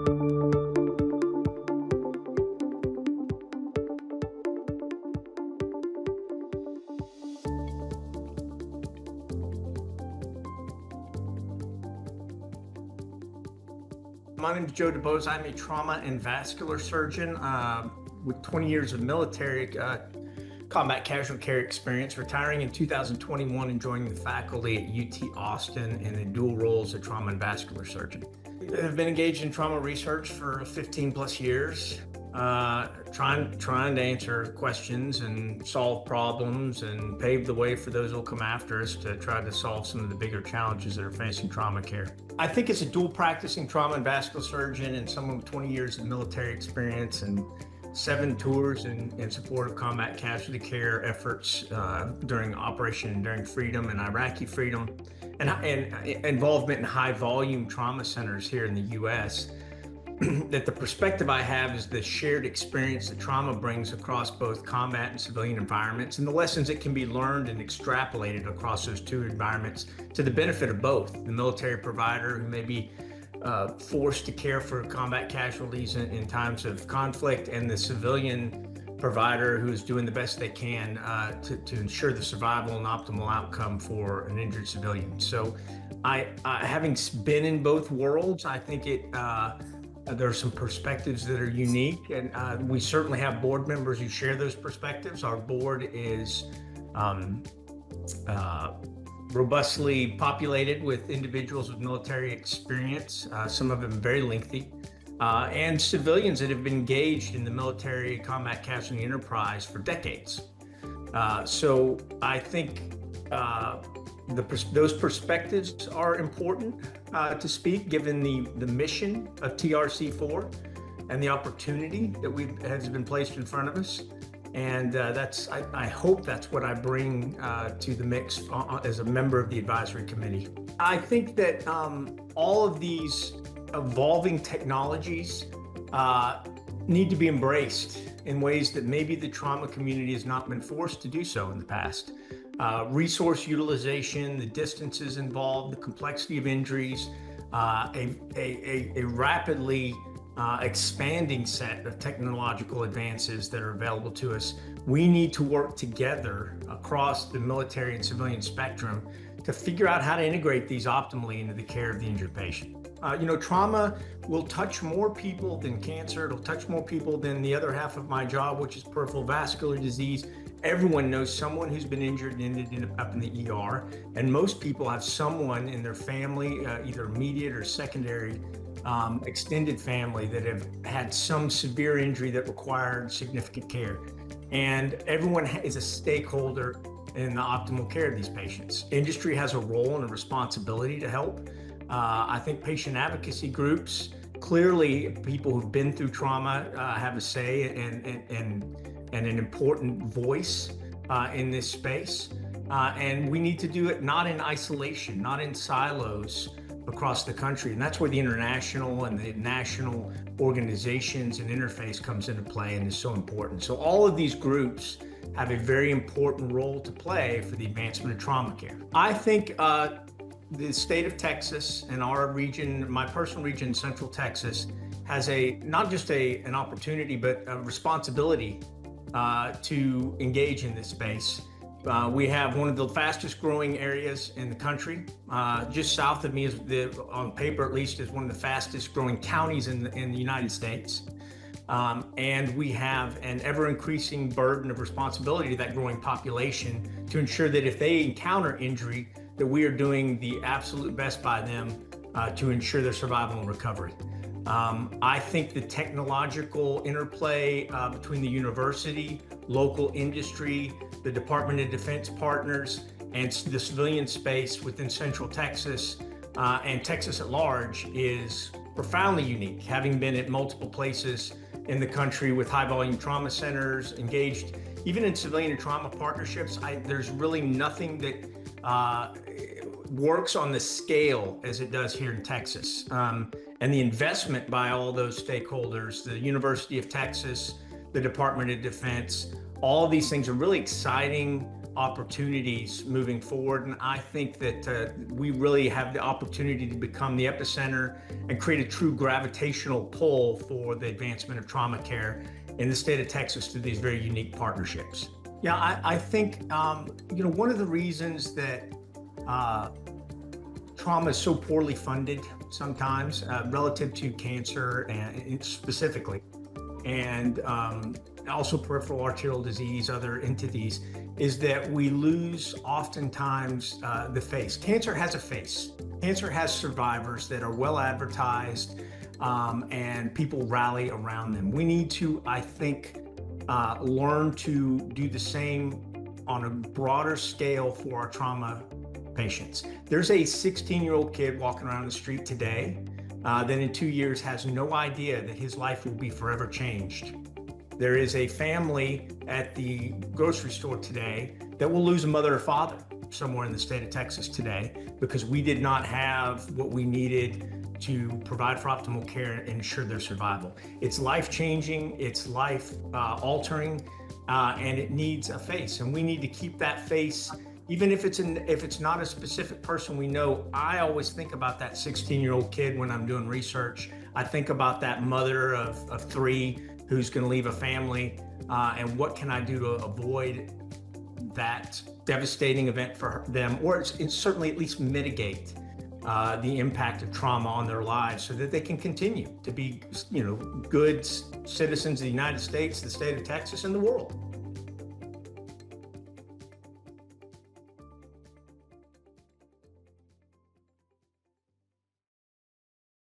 My name is DuBose. I'm a trauma and vascular surgeon with 20 years of military combat casualty care experience, retiring in 2021 and joining the faculty at UT Austin in the dual roles of trauma and vascular surgeon. I've been engaged in trauma research for 15 plus years, trying to answer questions and solve problems and pave the way for those who will come after us to try to solve some of the bigger challenges that are facing trauma care. I think as a dual practicing trauma and vascular surgeon and someone with 20 years of military experience and 7 tours in support of combat casualty care efforts during Operation Enduring Freedom and Iraqi Freedom, and involvement in high volume trauma centers here in the U.S., that the perspective I have is the shared experience that trauma brings across both combat and civilian environments, and the lessons that can be learned and extrapolated across those two environments to the benefit of both the military provider who may be forced to care for combat casualties in times of conflict, and the civilian provider who is doing the best they can to ensure the survival and optimal outcome for an injured civilian. So having been in both worlds, I think there are some perspectives that are unique, and we certainly have board members who share those perspectives. Our board is robustly populated with individuals with military experience, some of them very lengthy, and civilians that have been engaged in the military combat casualty enterprise for decades. So I think those perspectives are important to speak, given the mission of TRC4 and the opportunity that has been placed in front of us. And I hope that's what I bring to the mix as a member of the advisory committee. I think that all of these evolving technologies need to be embraced in ways that maybe the trauma community has not been forced to do so in the past. Resource utilization, the distances involved, the complexity of injuries, a rapidly expanding set of technological advances that are available to us. We need to work together across the military and civilian spectrum to figure out how to integrate these optimally into the care of the injured patient. Trauma will touch more people than cancer. It'll touch more people than the other half of my job, which is peripheral vascular disease. Everyone knows someone who's been injured and ended up in the ER, and most people have someone in their family, either immediate or secondary extended family, that have had some severe injury that required significant care. And everyone is a stakeholder in the optimal care of these patients. Industry has a role and a responsibility to help. I think patient advocacy groups, clearly people who've been through trauma have a say and an important voice in this space. And we need to do it not in isolation, not in silos across the country. And that's where the international and the national organizations and interface comes into play and is so important. So all of these groups have a very important role to play for the advancement of trauma care. I think the state of Texas and our region, my personal region, Central Texas, has not just an opportunity, but a responsibility to engage in this space. We have one of the fastest growing areas in the country. Just south of me is, on paper at least, is one of the fastest growing counties in the United States. And we have an ever increasing burden of responsibility to that growing population to ensure that if they encounter injury, that we are doing the absolute best by them to ensure their survival and recovery. I think the technological interplay between the university, local industry, the Department of Defense partners, and the civilian space within Central Texas and Texas at large is profoundly unique, having been at multiple places in the country with high volume trauma centers, engaged even in civilian and trauma partnerships. There's really nothing that works on the scale as it does here in Texas. And the investment by all those stakeholders, the University of Texas, the Department of Defense, all of these things are really exciting opportunities moving forward. And I think that we really have the opportunity to become the epicenter and create a true gravitational pull for the advancement of trauma care in the state of Texas through these very unique partnerships. Yeah, I think, one of the reasons that trauma is so poorly funded sometimes relative to cancer and specifically, and also peripheral arterial disease, other entities, is that we lose oftentimes the face. Cancer has a face. Cancer has survivors that are well advertised and people rally around them. We need to, I think, learn to do the same on a broader scale for our trauma patients. There's a 16-year-old kid walking around the street today that in 2 years has no idea that his life will be forever changed. There is a family at the grocery store today that will lose a mother or father somewhere in the state of Texas today because we did not have what we needed to provide for optimal care and ensure their survival. It's life-changing, it's life-altering, and it needs a face. And we need to keep that face, even if it's not a specific person we know. I always think about that 16-year-old kid when I'm doing research. I think about that mother of 3 who's going to leave a family, and what can I do to avoid that devastating event for them, or it's certainly at least mitigate the impact of trauma on their lives so that they can continue to be, good citizens of the United States, the state of Texas, and the world.